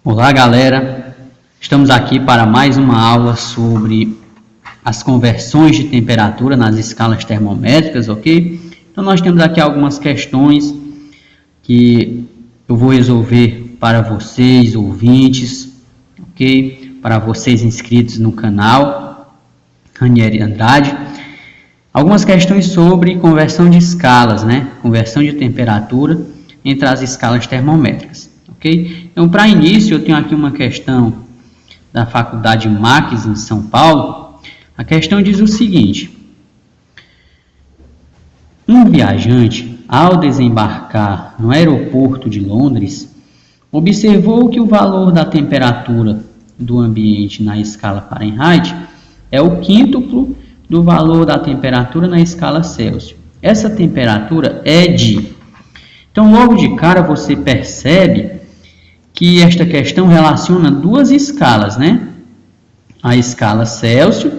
Olá, galera! Estamos aqui para mais uma aula sobre as conversões de temperatura nas escalas termométricas, ok? Então, nós temos aqui algumas questões que eu vou resolver para vocês, ouvintes, ok? Para vocês inscritos no canal, Ranieri Andrade. Algumas questões sobre conversão de escalas, né? Conversão de temperatura entre as escalas termométricas. Okay? Então, para início, eu tenho aqui uma questão da Faculdade Mackenzie, em São Paulo. A questão diz o seguinte: um viajante, ao desembarcar no aeroporto de Londres, observou que o valor da temperatura do ambiente na escala Fahrenheit é o quíntuplo do valor da temperatura na escala Celsius. Essa temperatura é de... Então, logo de cara, você percebe que esta questão relaciona duas escalas, né? A escala Celsius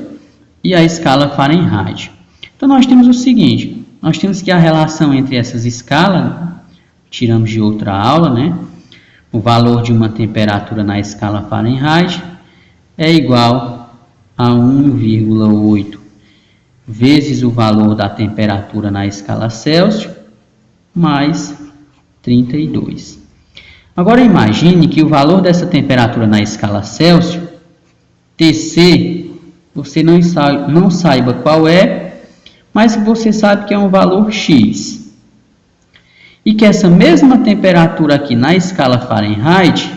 e a escala Fahrenheit. Então, nós temos o seguinte, nós temos que a relação entre essas escalas, tiramos de outra aula, né? O valor de uma temperatura na escala Fahrenheit é igual a 1,8 vezes o valor da temperatura na escala Celsius mais 32. Agora imagine que o valor dessa temperatura na escala Celsius, Tc, você não saiba qual é, mas você sabe que é um valor X. E que essa mesma temperatura aqui na escala Fahrenheit,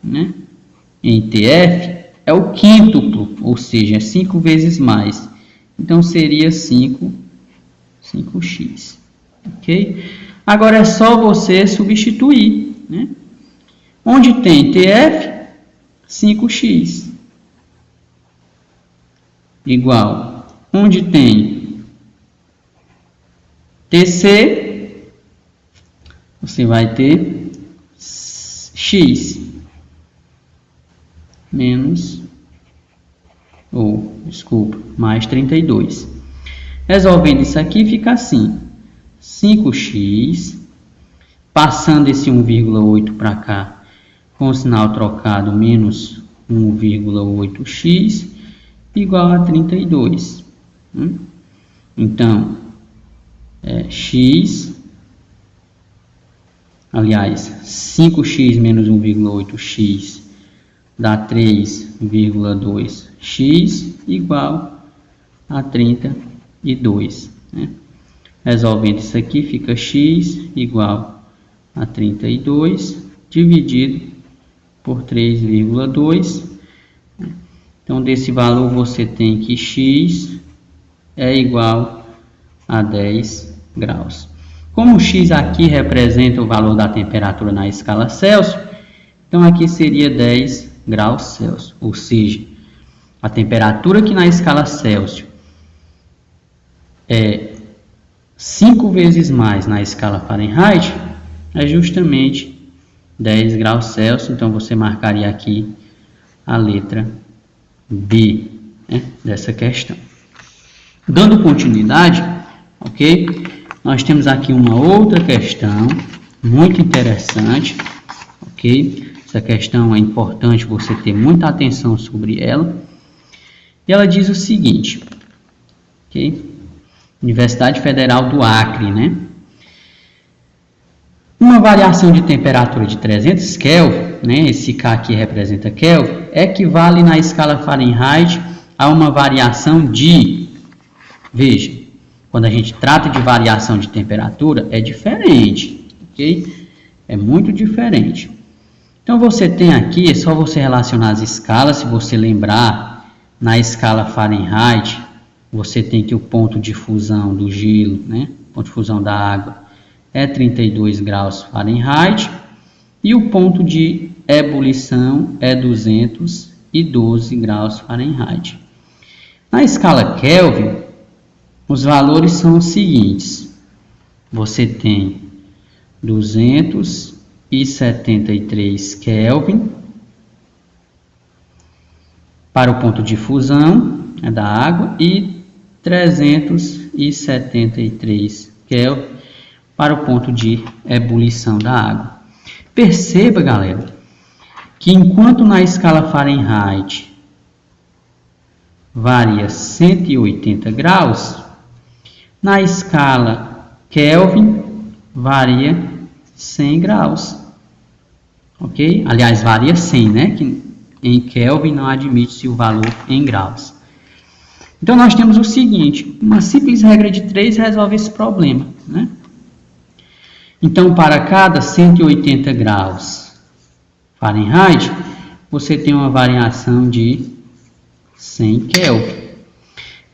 né, em Tf, é o quíntuplo, ou seja, é 5 vezes mais. Então seria 5x. Ok? Agora é só você substituir, né? Onde tem Tf, 5x, igual, onde tem Tc, você vai ter x, mais 32. Resolvendo isso aqui, fica assim, 5x, passando esse 1,8 para cá, com o sinal trocado, menos 1,8x, igual a 32. Então, x, aliás, 5x menos 1,8x dá 3,2x, igual a 32. Né? Resolvendo isso aqui, fica x igual a 32, dividido por 3,2. Então, desse valor, você tem que x é igual a 10 graus. Como o x aqui representa o valor da temperatura na escala Celsius, então aqui seria 10 graus Celsius. Ou seja, a temperatura que na escala Celsius é 5 vezes mais na escala Fahrenheit é justamente 10 graus Celsius. Então, você marcaria aqui a letra B, né, dessa questão. Dando continuidade, ok? Nós temos aqui uma outra questão muito interessante, ok? Essa questão é importante você ter muita atenção sobre ela. E ela diz o seguinte, ok? Universidade Federal do Acre, né? Uma variação de temperatura de 300 Kelvin, né? Esse K aqui representa Kelvin, equivale na escala Fahrenheit a uma variação de... Veja, quando a gente trata de variação de temperatura, é diferente, ok? É muito diferente. Então, você tem aqui, é só você relacionar as escalas. Se você lembrar, na escala Fahrenheit, você tem que o ponto de fusão do gelo, né? Ponto de fusão da água é 32 graus Fahrenheit e o ponto de ebulição é 212 graus Fahrenheit. Na escala Kelvin, os valores são os seguintes. Você tem 273 Kelvin para o ponto de fusão da água e 373 Kelvin para o ponto de ebulição da água. Perceba, galera, que enquanto na escala Fahrenheit varia 180 graus, na escala Kelvin varia 100 graus. Ok? Aliás, varia 100, né? Que em Kelvin não admite-se o valor em graus. Então, nós temos o seguinte, uma simples regra de 3 resolve esse problema, né? Então, para cada 180 graus Fahrenheit, você tem uma variação de 100 Kelvin.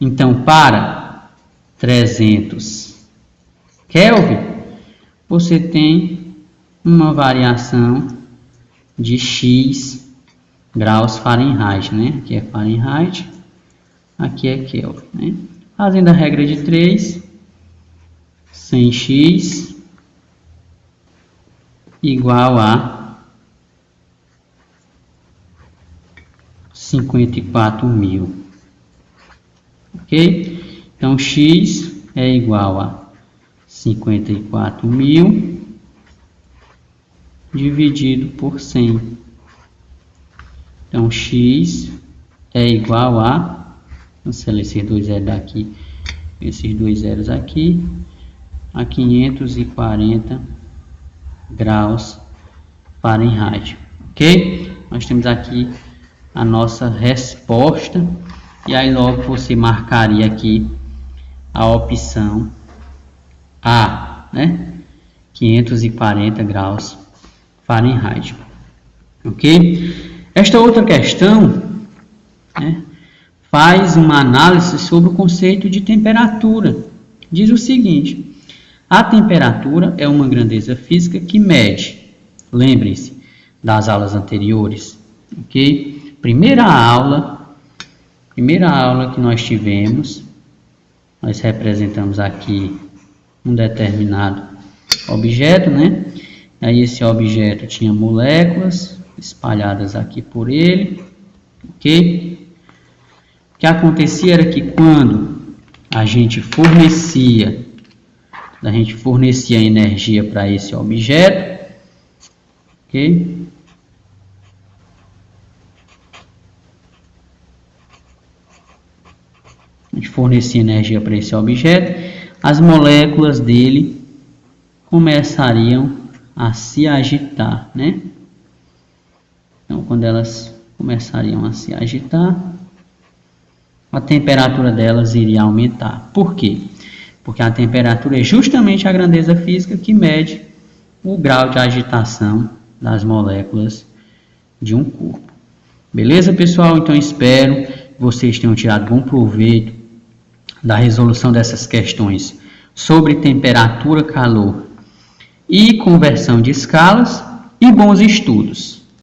Então, para 300 Kelvin, você tem uma variação de X graus Fahrenheit, né? Aqui é Fahrenheit, aqui é Kelvin, né? Fazendo a regra de 3, 100x igual a 54.000, ok? Então, x é igual a 54.000 dividido por 100. Então, x é igual a, cancelar esses dois zeros daqui, esses dois zeros aqui, a 540 graus Fahrenheit, ok? Nós temos aqui a nossa resposta, e aí logo você marcaria aqui a opção A, né? 540 graus Fahrenheit, ok? Esta outra questão, né, faz uma análise sobre o conceito de temperatura. Diz o seguinte: a temperatura é uma grandeza física que mede, lembrem-se das aulas anteriores, ok? Primeira aula que nós tivemos, nós representamos aqui um determinado objeto, né? Aí esse objeto tinha moléculas espalhadas aqui por ele, ok? O que acontecia era que quando a gente fornecia energia para esse objeto, ok? A gente fornecia energia para esse objeto, as moléculas dele começariam a se agitar, né? Então, quando elas começariam a se agitar, a temperatura delas iria aumentar. Por quê? Porque a temperatura é justamente a grandeza física que mede o grau de agitação das moléculas de um corpo. Beleza, pessoal? Então, espero que vocês tenham tirado bom proveito da resolução dessas questões sobre temperatura, calor e conversão de escalas, e bons estudos.